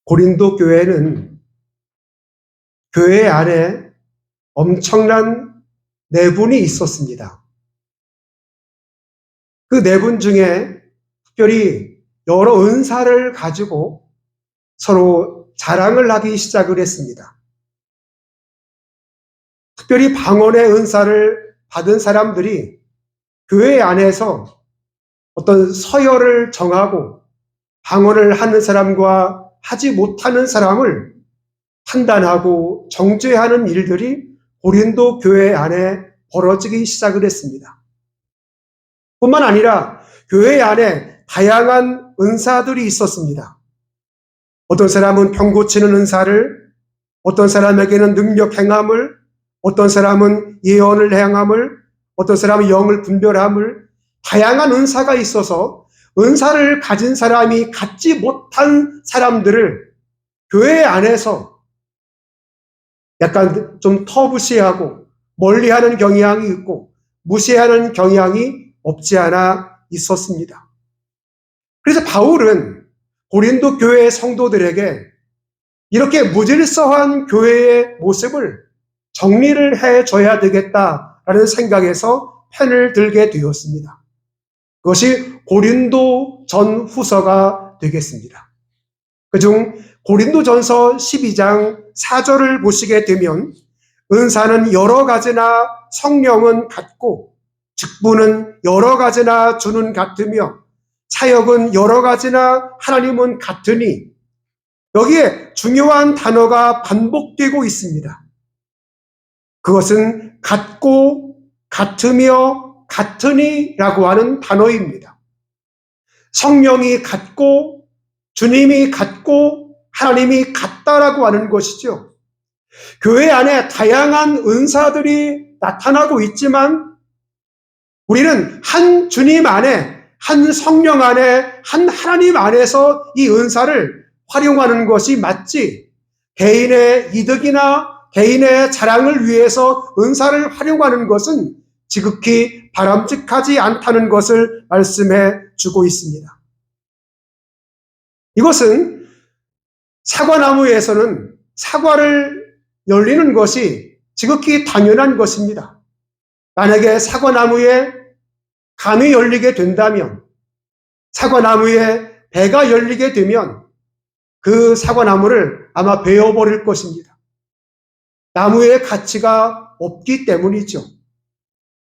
고린도 교회는 교회 안에 엄청난 내분이 있었습니다. 그 내분 중에 특별히 여러 은사를 가지고 서로 자랑을 하기 시작을 했습니다. 특별히 방언의 은사를 받은 사람들이 교회 안에서 어떤 서열을 정하고 방언을 하는 사람과 하지 못하는 사람을 판단하고 정죄하는 일들이 고린도 교회 안에 벌어지기 시작을 했습니다. 뿐만 아니라 교회 안에 다양한 은사들이 있었습니다. 어떤 사람은 병 고치는 은사를, 어떤 사람에게는 능력 행함을, 어떤 사람은 예언을 행함을, 어떤 사람은 영을 분별함을, 다양한 은사가 있어서 은사를 가진 사람이 갖지 못한 사람들을 교회 안에서 약간 좀 터부시하고 멀리하는 경향이 있고 무시하는 경향이 없지 않아 있었습니다. 그래서 바울은 고린도 교회 성도들에게 이렇게 무질서한 교회의 모습을 정리를 해줘야 되겠다라는 생각에서 펜을 들게 되었습니다. 그것이 고린도 전후서가 되겠습니다. 그중 고린도 전서 12장 4절을 보시게 되면 은사는 여러 가지나 성령은 같고 직분은 여러 가지나 주는 같으며 사역은 여러 가지나 하나님은 같으니 여기에 중요한 단어가 반복되고 있습니다. 그것은 같고 같으며 같으니라고 하는 단어입니다. 성령이 같고 주님이 같고 하나님이 같다라고 하는 것이죠. 교회 안에 다양한 은사들이 나타나고 있지만 우리는 한 주님 안에, 한 성령 안에, 한 하나님 안에서 이 은사를 활용하는 것이 맞지, 개인의 이득이나 개인의 자랑을 위해서 은사를 활용하는 것은 지극히 바람직하지 않다는 것을 말씀해 주고 있습니다. 이것은 사과나무에서는 사과를 열리는 것이 지극히 당연한 것입니다. 만약에 사과나무에 감이 열리게 된다면, 사과나무에 배가 열리게 되면 그 사과나무를 아마 베어버릴 것입니다. 나무의 가치가 없기 때문이죠.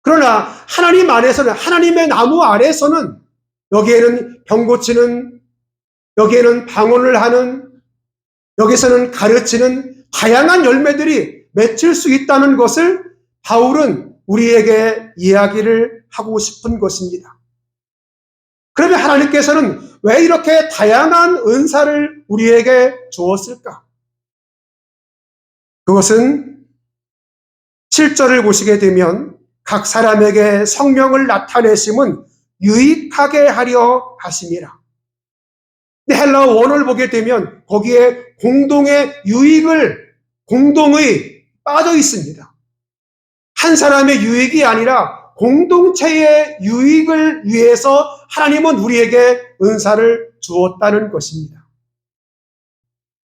그러나 하나님 안에서는, 하나님의 나무 아래서는 여기에는 병 고치는, 여기에는 방언을 하는, 여기서는 가르치는 다양한 열매들이 맺힐 수 있다는 것을 바울은 우리에게 이야기를 하고 싶은 것입니다. 그러면 하나님께서는 왜 이렇게 다양한 은사를 우리에게 주었을까? 그것은 7절을 보시게 되면 각 사람에게 성령을 나타내심은 유익하게 하려 하심이라. 헬라어 원어를 보게 되면 거기에 공동의 유익을, 공동의 빠져 있습니다. 한 사람의 유익이 아니라 공동체의 유익을 위해서 하나님은 우리에게 은사를 주었다는 것입니다.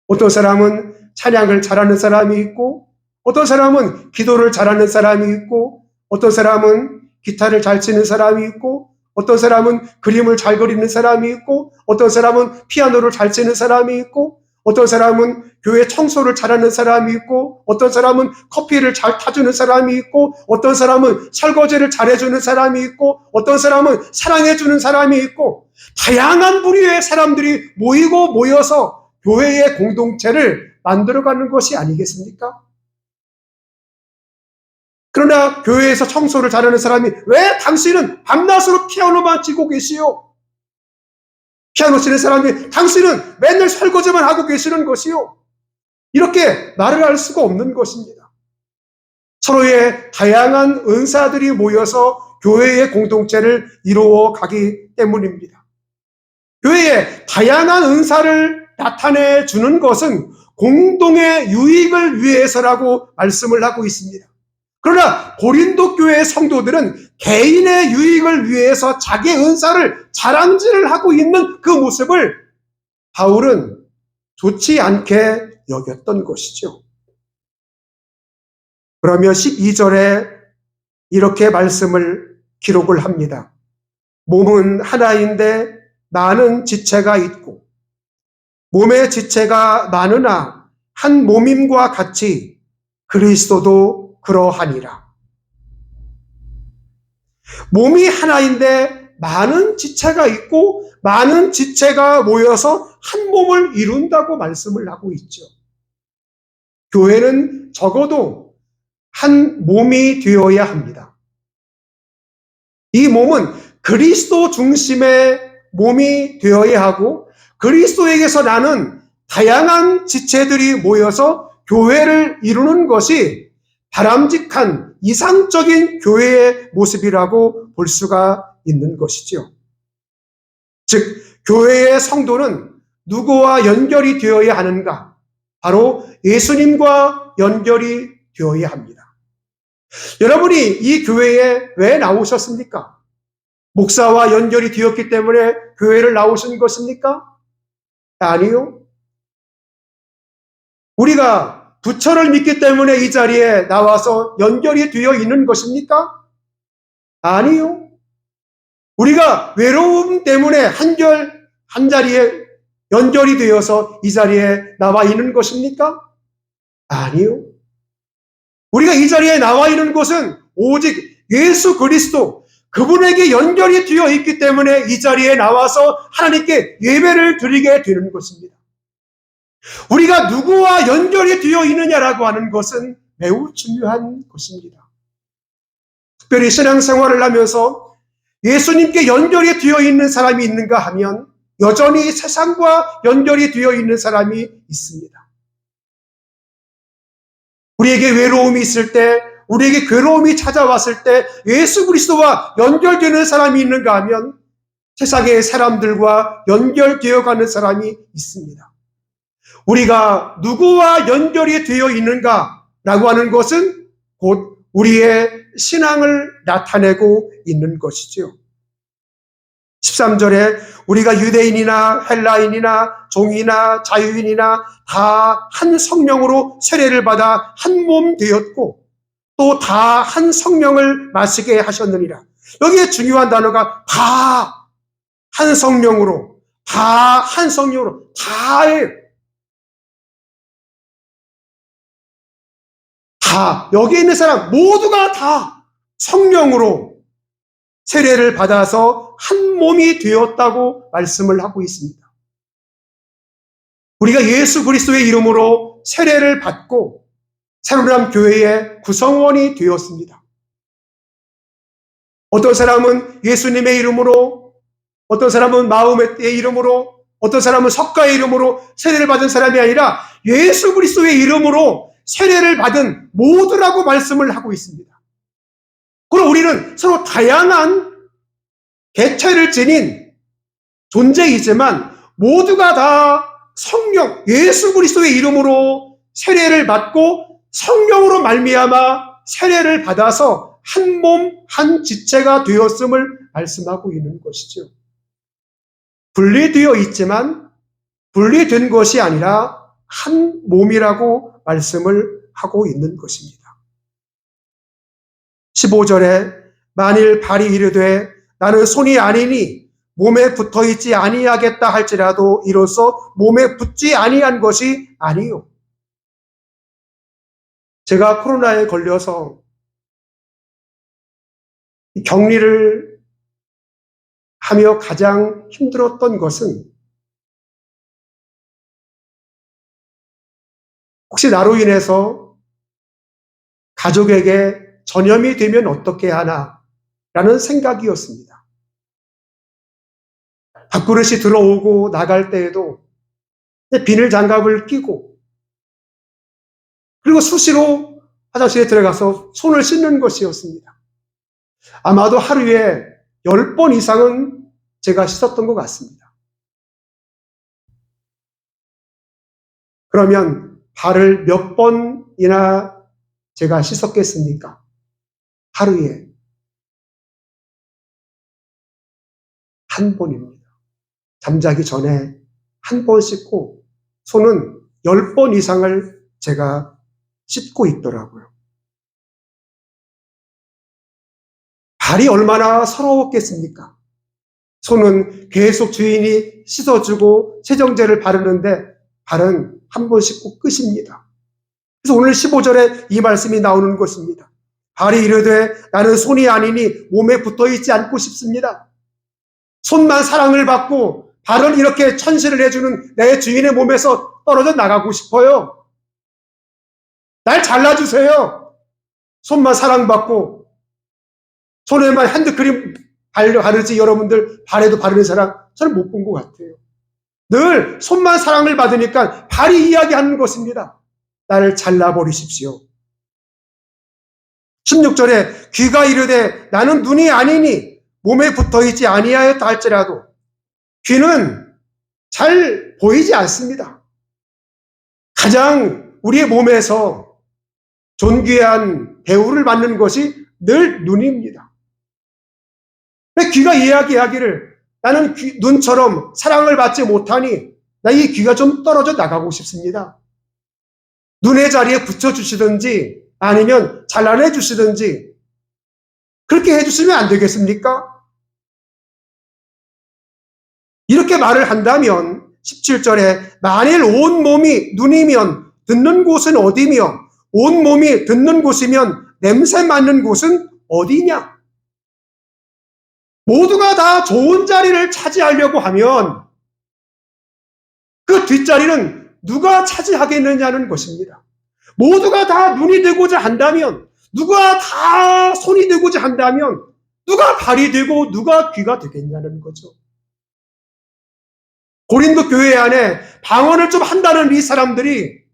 어떤 사람은 찬양을 잘하는 사람이 있고, 어떤 사람은 기도를 잘하는 사람이 있고, 어떤 사람은 기타를 잘 치는 사람이 있고, 어떤 사람은 그림을 잘 그리는 사람이 있고, 어떤 사람은 피아노를 잘 치는 사람이 있고, 어떤 사람은 교회 청소를 잘하는 사람이 있고, 어떤 사람은 커피를 잘 타주는 사람이 있고, 어떤 사람은 설거지를 잘해주는 사람이 있고, 어떤 사람은 사랑해주는 사람이 있고, 다양한 부류의 사람들이 모여서 교회의 공동체를 만들어가는 것이 아니겠습니까? 그러나 교회에서 청소를 잘하는 사람이 왜 당신은 밤낮으로 피아노만 치고 계시오? 피아노 치는 사람이 당신은 맨날 설거지만 하고 계시는 것이요? 이렇게 말을 할 수가 없는 것입니다. 서로의 다양한 은사들이 모여서 교회의 공동체를 이루어 가기 때문입니다. 교회에 다양한 은사를 나타내 주는 것은 공동의 유익을 위해서라고 말씀을 하고 있습니다. 그러나 고린도 교회의 성도들은 개인의 유익을 위해서 자기의 은사를 자랑질을 하고 있는 그 모습을 바울은 좋지 않게 여겼던 것이죠. 그러며 12절에 이렇게 말씀을 기록을 합니다. 몸은 하나인데 많은 지체가 있고 몸의 지체가 많으나 한 몸임과 같이 그리스도도 그러하니라. 몸이 하나인데 많은 지체가 있고 많은 지체가 모여서 한 몸을 이룬다고 말씀을 하고 있죠. 교회는 적어도 한 몸이 되어야 합니다. 이 몸은 그리스도 중심의 몸이 되어야 하고 그리스도에게서 나는 다양한 지체들이 모여서 교회를 이루는 것이 바람직한 이상적인 교회의 모습이라고 볼 수가 있는 것이지요. 즉, 교회의 성도는 누구와 연결이 되어야 하는가? 바로 예수님과 연결이 되어야 합니다. 여러분이 이 교회에 왜 나오셨습니까? 목사와 연결이 되었기 때문에 교회를 나오신 것입니까? 아니요. 우리가 부처를 믿기 때문에 이 자리에 나와서 연결이 되어 있는 것입니까? 아니요. 우리가 외로움 때문에 한 자리에 연결이 되어서 이 자리에 나와 있는 것입니까? 아니요. 우리가 이 자리에 나와 있는 것은 오직 예수 그리스도, 그분에게 연결이 되어 있기 때문에 이 자리에 나와서 하나님께 예배를 드리게 되는 것입니다. 우리가 누구와 연결이 되어 있느냐라고 하는 것은 매우 중요한 것입니다. 특별히 신앙생활을 하면서 예수님께 연결이 되어 있는 사람이 있는가 하면 여전히 세상과 연결이 되어 있는 사람이 있습니다. 우리에게 외로움이 있을 때, 우리에게 괴로움이 찾아왔을 때 예수 그리스도와 연결되는 사람이 있는가 하면 세상의 사람들과 연결되어 가는 사람이 있습니다. 우리가 누구와 연결이 되어 있는가라고 하는 것은 곧 우리의 신앙을 나타내고 있는 것이죠. 13절에 우리가 유대인이나 헬라인이나 종이나 자유인이나 다 한 성령으로 세례를 받아 한 몸 되었고 또 다 한 성령을 마시게 하셨느니라. 여기에 중요한 단어가 다 한 성령으로, 다 한 성령으로, 다예요. 다, 여기 있는 사람 모두가 다 성령으로 세례를 받아서 한 몸이 되었다고 말씀을 하고 있습니다. 우리가 예수 그리스도의 이름으로 세례를 받고 새로운 교회의 구성원이 되었습니다. 어떤 사람은 예수님의 이름으로, 어떤 사람은 마음의 이름으로, 어떤 사람은 석가의 이름으로 세례를 받은 사람이 아니라 예수 그리스도의 이름으로 세례를 받은 모두라고 말씀을 하고 있습니다. 그럼 우리는 서로 다양한 개체를 지닌 존재이지만 모두가 다 성령, 예수 그리스도의 이름으로 세례를 받고 성령으로 말미암아 세례를 받아서 한 몸, 한 지체가 되었음을 말씀하고 있는 것이죠. 분리되어 있지만 분리된 것이 아니라 한 몸이라고 말씀을 하고 있는 것입니다. 15절에 만일 발이 이르되 나는 손이 아니니 몸에 붙어있지 아니하겠다 할지라도 이로써 몸에 붙지 아니한 것이 아니요. 제가 코로나에 걸려서 격리를 하며 가장 힘들었던 것은 혹시 나로 인해서 가족에게 전염이 되면 어떻게 하나라는 생각이었습니다. 밥그릇이 들어오고 나갈 때에도 비닐 장갑을 끼고 그리고 수시로 화장실에 들어가서 손을 씻는 것이었습니다. 아마도 하루에 10번 이상은 제가 씻었던 것 같습니다. 그러면 발을 몇 번이나 제가 씻었겠습니까? 하루에 한 번입니다. 잠자기 전에 한 번 씻고 손은 10번 이상을 제가 씻고 있더라고요. 발이 얼마나 서러웠겠습니까? 손은 계속 주인이 씻어주고 세정제를 바르는데 발은 한 번 씻고 끝입니다. 그래서 오늘 15절에 이 말씀이 나오는 것입니다. 발이 이르되 나는 손이 아니니 몸에 붙어있지 않고 싶습니다. 손만 사랑을 받고 발은 이렇게 천시를 해주는 내 주인의 몸에서 떨어져 나가고 싶어요. 날 잘라주세요. 손만 사랑받고 손에만 핸드크림 바르지 여러분들 발에도 바르는 사람 저는 못 본 것 같아요. 늘 손만 사랑을 받으니까 발이 이야기하는 것입니다. 나를 잘라버리십시오. 16절에 귀가 이르되 나는 눈이 아니니 몸에 붙어있지 아니하였다 할지라도 귀는 잘 보이지 않습니다. 가장 우리의 몸에서 존귀한 대우를 받는 것이 늘 눈입니다. 귀가 이야기하기를 나는 눈처럼 사랑을 받지 못하니 나 이 귀가 좀 떨어져 나가고 싶습니다. 눈의 자리에 붙여주시든지 아니면 잘라내 주시든지 그렇게 해주시면 안 되겠습니까? 이렇게 말을 한다면 17절에 만일 온 몸이 눈이면 듣는 곳은 어디며 온 몸이 듣는 곳이면 냄새 맡는 곳은 어디냐? 모두가 다 좋은 자리를 차지하려고 하면 그 뒷자리는 누가 차지하겠느냐는 것입니다. 모두가 다 눈이 되고자 한다면, 누가 다 손이 되고자 한다면 누가 발이 되고 누가 귀가 되겠냐는 거죠. 고린도 교회 안에 방언을 좀 한다는 이 사람들이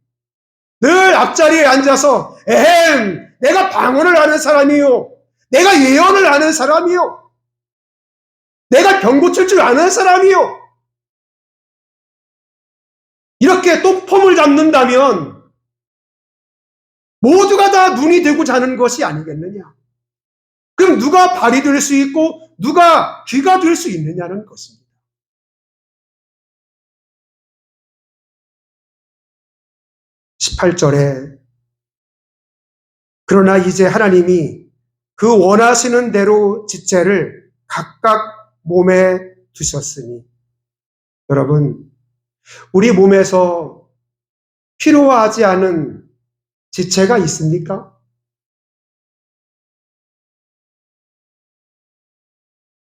늘 앞자리에 앉아서 내가 방언을 하는 사람이요, 내가 예언을 하는 사람이요, 내가 병 고칠 줄 아는 사람이요, 이렇게 또 폼을 잡는다면 모두가 다 눈이 되고자 하는 것이 아니겠느냐. 그럼 누가 발이 될 수 있고 누가 귀가 될 수 있느냐는 것입니다. 18절에 그러나 이제 하나님이 그 원하시는 대로 지체를 각각 몸에 두셨으니, 여러분, 우리 몸에서 필요하지 않은 지체가 있습니까?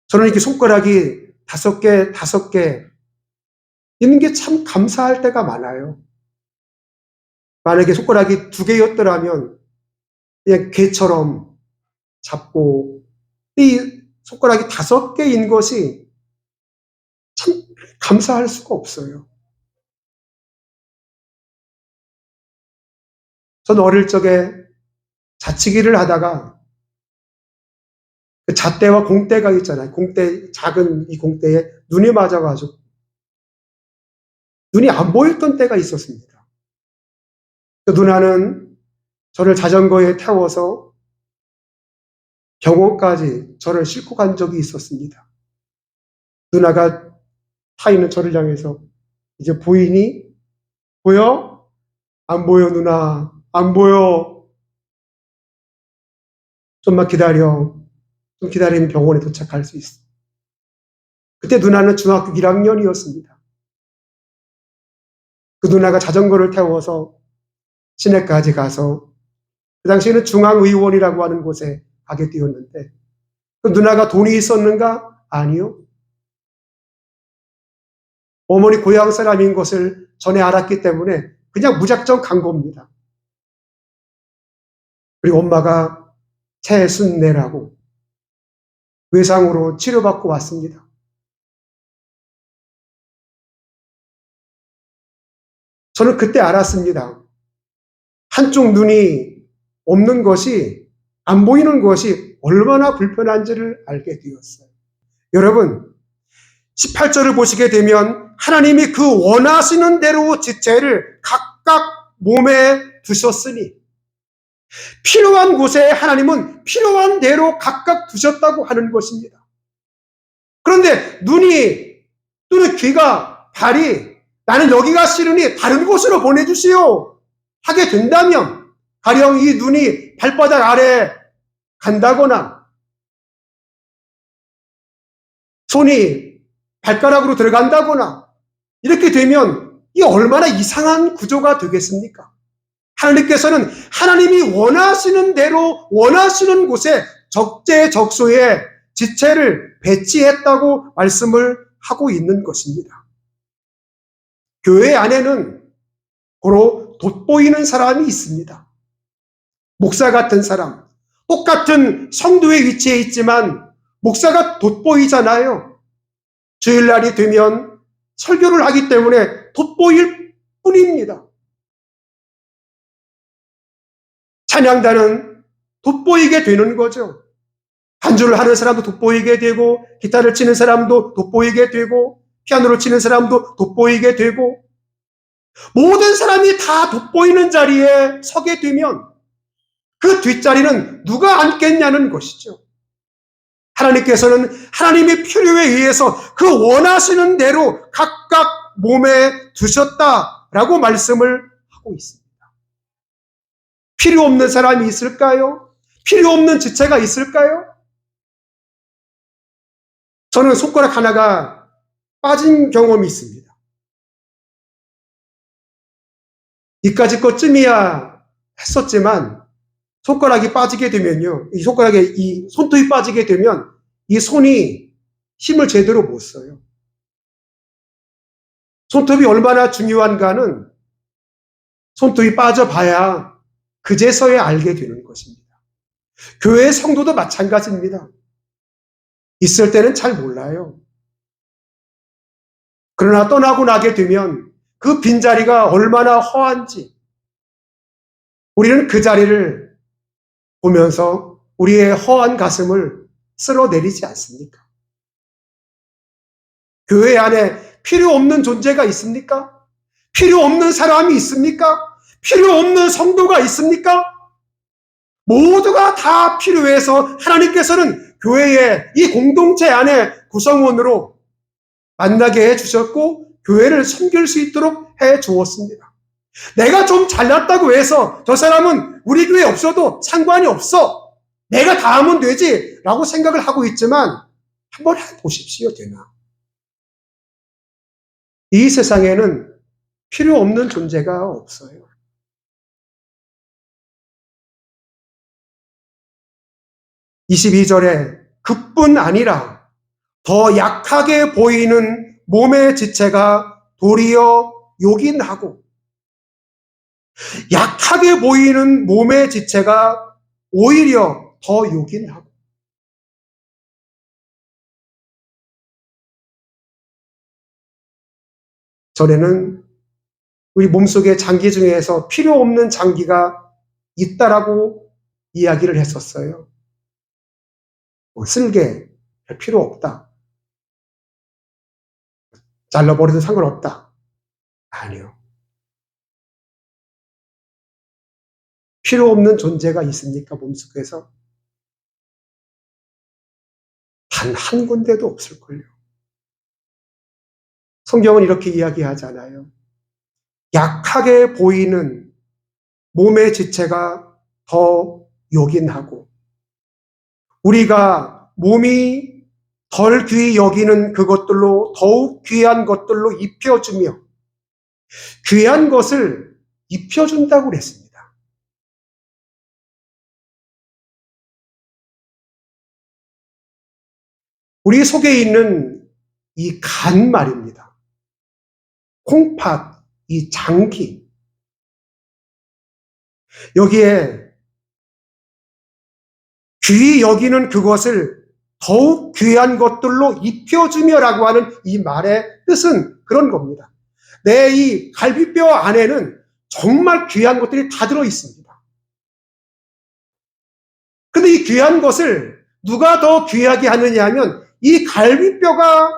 저는 이렇게 손가락이 5개 있는 게 참 감사할 때가 많아요. 만약에 손가락이 2개였더라면 그냥 개처럼 잡고, 이 손가락이 5개인 것이 참 감사할 수가 없어요. 저는 어릴 적에 자치기를 하다가 그 잣대와 공대가 있잖아요. 공대, 작은 이 공대에 눈이 맞아가지고 눈이 안 보였던 때가 있었습니다. 그 누나는 저를 자전거에 태워서 병원까지 저를 싣고 간 적이 있었습니다. 누나가 타 있는 저를 향해서 이제 보이니? 보여? 안 보여, 누나. 안 보여. 좀만 기다려. 좀 기다리면 병원에 도착할 수 있어. 그때 누나는 중학교 1학년이었습니다. 그 누나가 자전거를 태워서 시내까지 가서, 그 당시에는 중앙의원이라고 하는 곳에 가게 되었는데, 그 누나가 돈이 있었는가? 아니요. 어머니 고향 사람인 것을 전에 알았기 때문에 그냥 무작정 간 겁니다. 그리고 엄마가 채순내라고 외상으로 치료받고 왔습니다. 저는 그때 알았습니다. 한쪽 눈이 없는 것이, 안 보이는 것이 얼마나 불편한지를 알게 되었어요. 여러분, 18절을 보시게 되면 하나님이 그 원하시는 대로 지체를 각각 몸에 두셨으니, 필요한 곳에 하나님은 필요한 대로 각각 두셨다고 하는 것입니다. 그런데 눈이, 또는 귀가, 발이 나는 여기가 싫으니 다른 곳으로 보내주시오 하게 된다면, 가령 이 눈이 발바닥 아래 간다거나 손이 발가락으로 들어간다거나 이렇게 되면 이 얼마나 이상한 구조가 되겠습니까? 하나님께서는 하나님이 원하시는 대로 원하시는 곳에 적재적소에 지체를 배치했다고 말씀을 하고 있는 것입니다. 교회 안에는 고로 돋보이는 사람이 있습니다. 목사 같은 사람, 똑같은 성도의 위치에 있지만 목사가 돋보이잖아요. 주일날이 되면 설교를 하기 때문에 돋보일 뿐입니다. 찬양단은 돋보이게 되는 거죠. 반주를 하는 사람도 돋보이게 되고, 기타를 치는 사람도 돋보이게 되고, 피아노를 치는 사람도 돋보이게 되고, 모든 사람이 다 돋보이는 자리에 서게 되면 그 뒷자리는 누가 앉겠냐는 것이죠. 하나님께서는 하나님의 필요에 의해서 그 원하시는 대로 각각 몸에 두셨다라고 말씀을 하고 있습니다. 필요 없는 사람이 있을까요? 필요 없는 지체가 있을까요? 저는 손가락 하나가 빠진 경험이 있습니다. 이까지 것쯤이야 했었지만 손가락이 빠지게 되면요, 이 손가락에 이 손톱이 빠지게 되면 이 손이 힘을 제대로 못 써요. 손톱이 얼마나 중요한가는 손톱이 빠져봐야 그제서야 알게 되는 것입니다. 교회 성도도 마찬가지입니다. 있을 때는 잘 몰라요. 그러나 떠나고 나게 되면 그 빈자리가 얼마나 허한지 우리는 그 자리를 보면서 우리의 허한 가슴을 쓸어내리지 않습니까? 교회 안에 필요 없는 존재가 있습니까? 필요 없는 사람이 있습니까? 필요 없는 성도가 있습니까? 모두가 다 필요해서 하나님께서는 교회의 이 공동체 안에 구성원으로 만나게 해주셨고 교회를 섬길 수 있도록 해주었습니다. 내가 좀 잘났다고 해서 저 사람은 우리 교회에 없어도 상관이 없어, 내가 다 하면 되지 라고 생각을 하고 있지만 한번 해보십시오. 되나? 이 세상에는 필요 없는 존재가 없어요. (22절에) 그뿐 아니라 더 약하게 보이는 몸의 지체가 도리어 요긴하고, 약하게 보이는 몸의 지체가 오히려 더 요긴하고, 전에는 우리 몸속의 장기 중에서 필요 없는 장기가 있다라고 이야기를 했었어요. 뭐 쓸개 필요 없다, 잘라버려도 상관없다. 아니요. 필요 없는 존재가 있습니까? 몸속에서? 단 한 군데도 없을걸요. 성경은 이렇게 이야기하잖아요. 약하게 보이는 몸의 지체가 더 요긴하고, 우리가 몸이 덜 귀히 여기는 그것들로 더욱 귀한 것들로 입혀주며, 귀한 것을 입혀준다고 그랬습니다. 우리 속에 있는 이 간 말입니다. 콩팥, 이 장기, 여기에 귀히 여기는 그것을 더욱 귀한 것들로 입혀주며라고 하는 이 말의 뜻은 그런 겁니다. 내 이 갈비뼈 안에는 정말 귀한 것들이 다 들어있습니다. 근데 이 귀한 것을 누가 더 귀하게 하느냐 하면 이 갈비뼈가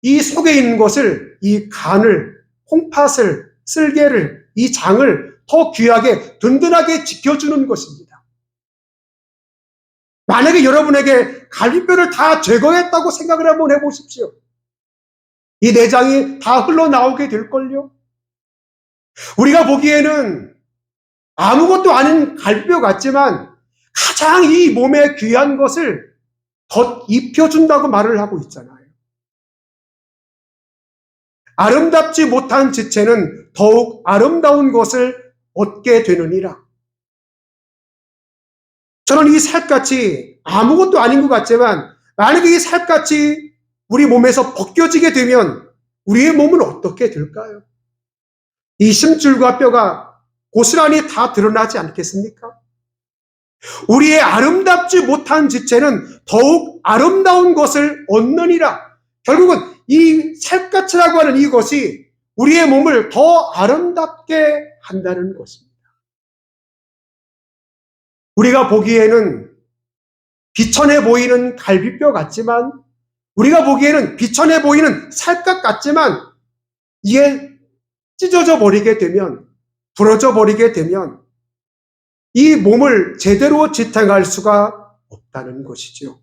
이 속에 있는 것을, 이 간을, 콩팥을, 쓸개를, 이 장을 더 귀하게 든든하게 지켜주는 것입니다. 만약에 여러분에게 갈비뼈를 다 제거했다고 생각을 한번 해보십시오. 이 내장이 다 흘러나오게 될걸요. 우리가 보기에는 아무것도 아닌 갈비뼈 같지만 가장 이 몸에 귀한 것을 덧 입혀준다고 말을 하고 있잖아요. 아름답지 못한 지체는 더욱 아름다운 것을 얻게 되느니라. 저는 이 살갗이 아무것도 아닌 것 같지만 만약에 이 살갗이 우리 몸에서 벗겨지게 되면 우리의 몸은 어떻게 될까요? 이 심줄과 뼈가 고스란히 다 드러나지 않겠습니까? 우리의 아름답지 못한 지체는 더욱 아름다운 것을 얻느니라. 결국은 이 살갗이라고 하는 이것이 우리의 몸을 더 아름답게 한다는 것입니다. 우리가 보기에는 비천해 보이는 갈비뼈 같지만, 우리가 보기에는 비천해 보이는 살갗 같지만, 이게 찢어져 버리게 되면, 부러져 버리게 되면 이 몸을 제대로 지탱할 수가 없다는 것이죠.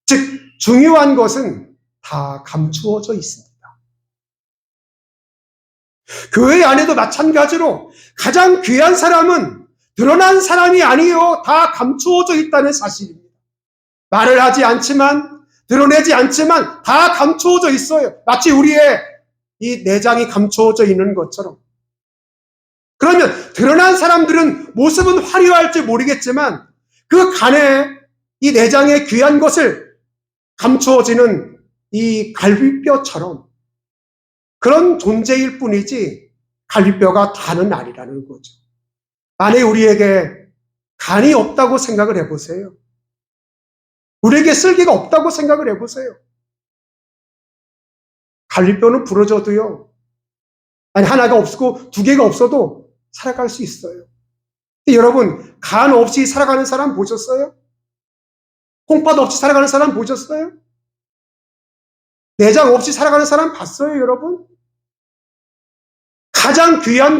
즉, 중요한 것은 다 감추어져 있습니다. 교회 안에도 마찬가지로 가장 귀한 사람은 드러난 사람이 아니요, 다 감추어져 있다는 사실입니다. 말을 하지 않지만, 드러내지 않지만 다 감추어져 있어요. 마치 우리의 이 내장이 감추어져 있는 것처럼. 그러면 드러난 사람들은 모습은 화려할지 모르겠지만 그 간에 이 내장의 귀한 것을 감추어지는 이 갈비뼈처럼 그런 존재일 뿐이지 갈비뼈가 다는 아니라는 거죠. 만약에 우리에게 간이 없다고 생각을 해보세요. 우리에게 쓸개가 없다고 생각을 해보세요. 갈비뼈는 부러져도요, 아니 하나가 없고 두 개가 없어도 살아갈 수 있어요. 여러분, 간 없이 살아가는 사람 보셨어요? 콩팥 없이 살아가는 사람 보셨어요? 내장 없이 살아가는 사람 봤어요, 여러분? 가장 귀한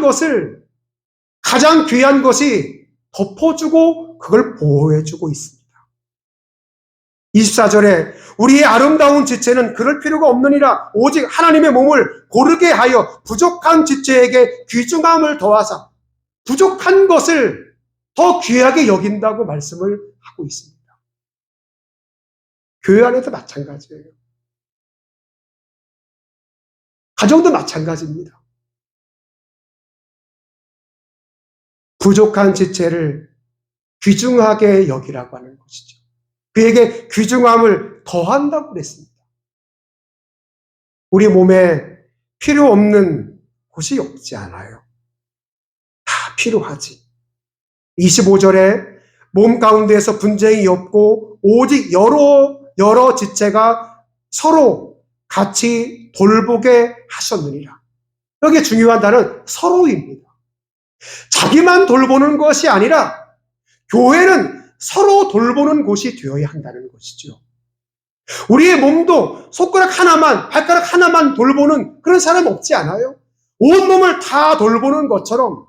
것이 덮어주고 그걸 보호해주고 있습니다. 24절에 우리의 아름다운 지체는 그럴 필요가 없느니라 오직 하나님의 몸을 고르게 하여 부족한 지체에게 귀중함을 더하사 부족한 것을 더 귀하게 여긴다고 말씀을 하고 있습니다. 교회 안에도 마찬가지예요. 가정도 마찬가지입니다. 부족한 지체를 귀중하게 여기라고 하는 것이죠. 그에게 귀중함을 더한다고 그랬습니다. 우리 몸에 필요 없는 곳이 없지 않아요. 다 필요하지. 25절에 몸 가운데에서 분쟁이 없고 오직 여러 지체가 서로 같이 돌보게 하셨느니라. 여기에 중요한 단어는 서로입니다. 자기만 돌보는 것이 아니라 교회는 서로 돌보는 곳이 되어야 한다는 것이죠. 우리의 몸도 손가락 하나만, 발가락 하나만 돌보는 그런 사람 없지 않아요? 온몸을 다 돌보는 것처럼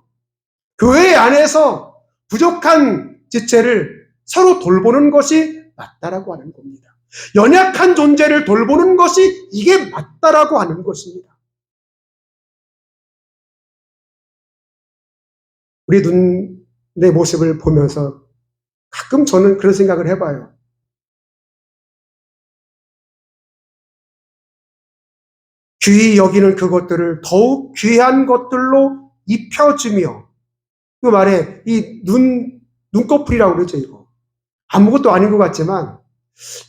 교회 안에서 부족한 지체를 서로 돌보는 것이 맞다라고 하는 겁니다. 연약한 존재를 돌보는 것이 이게 맞다라고 하는 것입니다. 우리 내 모습을 보면서 가끔 저는 그런 생각을 해봐요. 귀히 여기는 그것들을 더욱 귀한 것들로 입혀주며, 그 말에 이 눈꺼풀이라고 그러죠, 이거. 아무것도 아닌 것 같지만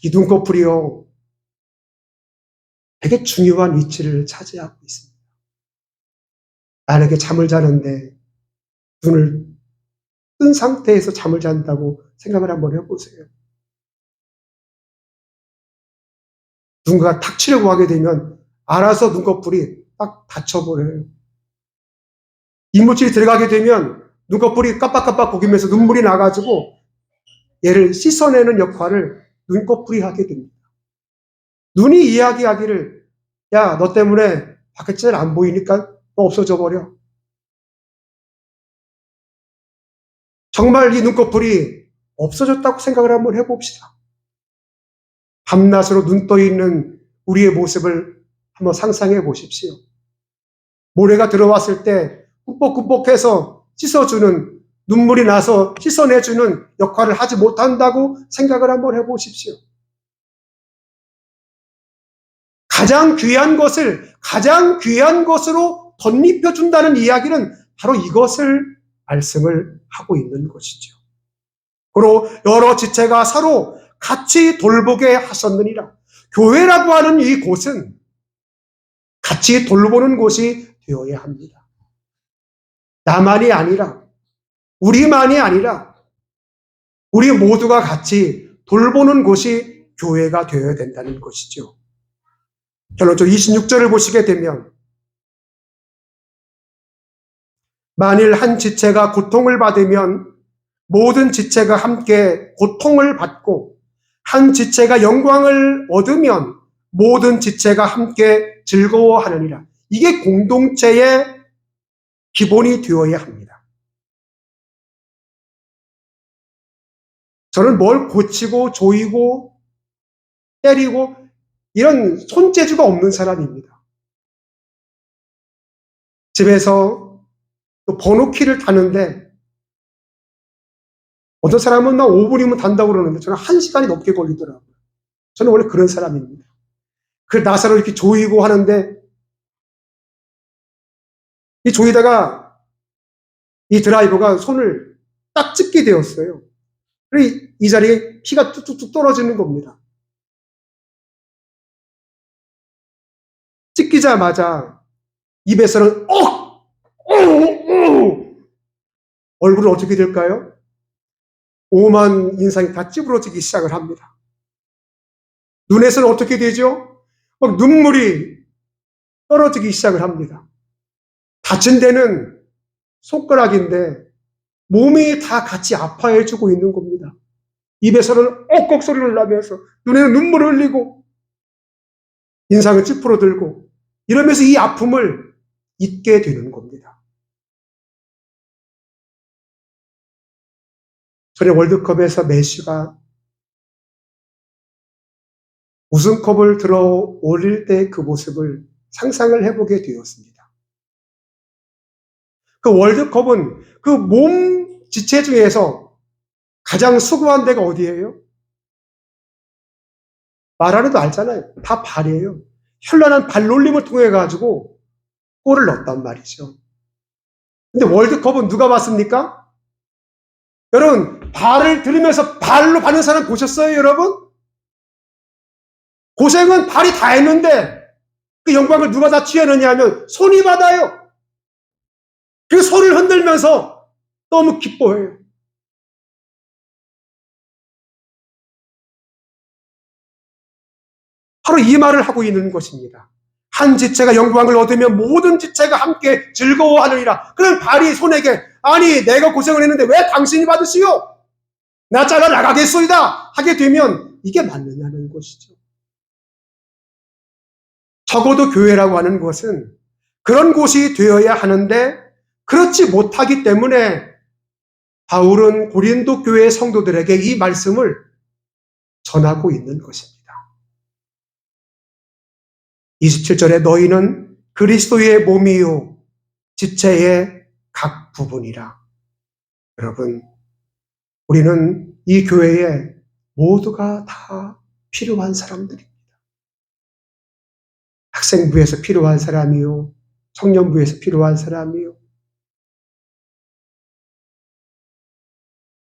이 눈꺼풀이요, 되게 중요한 위치를 차지하고 있습니다. 만약에 잠을 자는데 눈을 뜬 상태에서 잠을 잔다고 생각을 한번 해보세요. 누군가 탁 치려고 하게 되면 알아서 눈꺼풀이 딱 닫혀버려요. 이물질이 들어가게 되면 눈꺼풀이 깜빡깜빡 거기면서 눈물이 나가지고 얘를 씻어내는 역할을 눈꺼풀이 하게 됩니다. 눈이 이야기하기를, 야, 너 때문에 밖에 잘 안 보이니까 너 없어져 버려. 정말 이 눈꺼풀이 없어졌다고 생각을 한번 해봅시다. 밤낮으로 눈 떠 있는 우리의 모습을 한번 상상해 보십시오. 모래가 들어왔을 때 꾹뻑꾹뻑해서 씻어주는, 눈물이 나서 씻어내주는 역할을 하지 못한다고 생각을 한번 해보십시오. 가장 귀한 것으로 덧입혀준다는 이야기는 바로 이것을 말씀을 하고 있는 것이죠. 그리고 여러 지체가 서로 같이 돌보게 하셨느니라. 교회라고 하는 이 곳은 같이 돌보는 곳이 되어야 합니다. 나만이 아니라, 우리만이 아니라, 우리 모두가 같이 돌보는 곳이 교회가 되어야 된다는 것이죠. 결론적으로 26절을 보시게 되면, 만일 한 지체가 고통을 받으면 모든 지체가 함께 고통을 받고, 한 지체가 영광을 얻으면 모든 지체가 함께 즐거워하느니라. 이게 공동체의 기본이 되어야 합니다. 저는 뭘 고치고 조이고 때리고 이런 손재주가 없는 사람입니다. 집에서 번호키를 타는데 어떤 사람은 나 5분이면 단다고 그러는데 저는 1시간이 넘게 걸리더라고요. 저는 원래 그런 사람입니다. 그 나사로 이렇게 조이고 하는데 이 조이다가 이 드라이버가 손을 딱 찝게 되었어요. 그리고 이 자리에 피가 뚝뚝뚝 떨어지는 겁니다. 찢기자마자 입에서는 얼굴은 어떻게 될까요? 오만 인상이 다 찌부러지기 시작을 합니다. 눈에서는 어떻게 되죠? 막 눈물이 떨어지기 시작을 합니다. 다친 데는 손가락인데 몸이 다 같이 아파해주고 있는 겁니다. 입에서는 억걱 소리를 나면서 눈에는 눈물을 흘리고 인상은 찌푸러들고 이러면서 이 아픔을 잊게 되는 겁니다. 전에 월드컵에서 메시가 우승컵을 들어 올릴 때 그 모습을 상상을 해보게 되었습니다. 그 월드컵은 그 몸 지체 중에서 가장 수고한 데가 어디예요? 말 안 해도 알잖아요. 다 발이에요. 현란한 발놀림을 통해 가지고 골을 넣었단 말이죠. 근데 월드컵은 누가 봤습니까? 여러분, 발을 들으면서 발로 받는 사람 보셨어요, 여러분? 고생은 발이 다 했는데 그 영광을 누가 다 취하느냐 하면 손이 받아요. 그 손을 흔들면서 너무 기뻐해요. 바로 이 말을 하고 있는 것입니다. 한 지체가 영광을 얻으면 모든 지체가 함께 즐거워하느니라. 그럼 발이 손에게 아니 내가 고생을 했는데 왜 당신이 받으시오? 나 잘라 나가겠소이다 하게 되면 이게 맞느냐는 것이죠. 적어도 교회라고 하는 것은 그런 곳이 되어야 하는데 그렇지 못하기 때문에 바울은 고린도 교회 성도들에게 이 말씀을 전하고 있는 것입니다. 27절에 너희는 그리스도의 몸이요 지체의 각 부분이라. 여러분, 우리는 이 교회에 모두가 다 필요한 사람들입니다. 학생부에서 필요한 사람이요, 청년부에서 필요한 사람이요.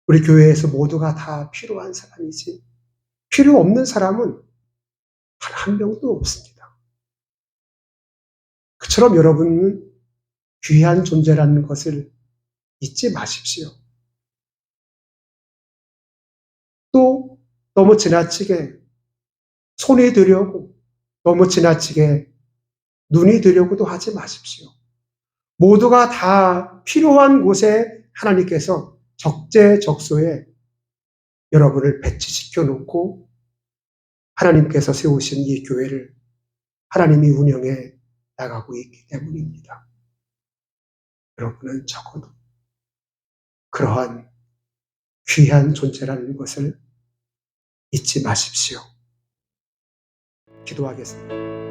우리 교회에서 모두가 다 필요한 사람이지 필요 없는 사람은 단 한 명도 없습니다. 그처럼 여러분은 귀한 존재라는 것을 잊지 마십시오. 또 너무 지나치게 손이 되려고 너무 지나치게 눈이 되려고도 하지 마십시오. 모두가 다 필요한 곳에 하나님께서 적재적소에 여러분을 배치시켜 놓고 하나님께서 세우신 이 교회를 하나님이 운영해 나가고 있기 때문입니다. 여러분은 적어도 그러한 귀한 존재라는 것을 잊지 마십시오. 기도하겠습니다.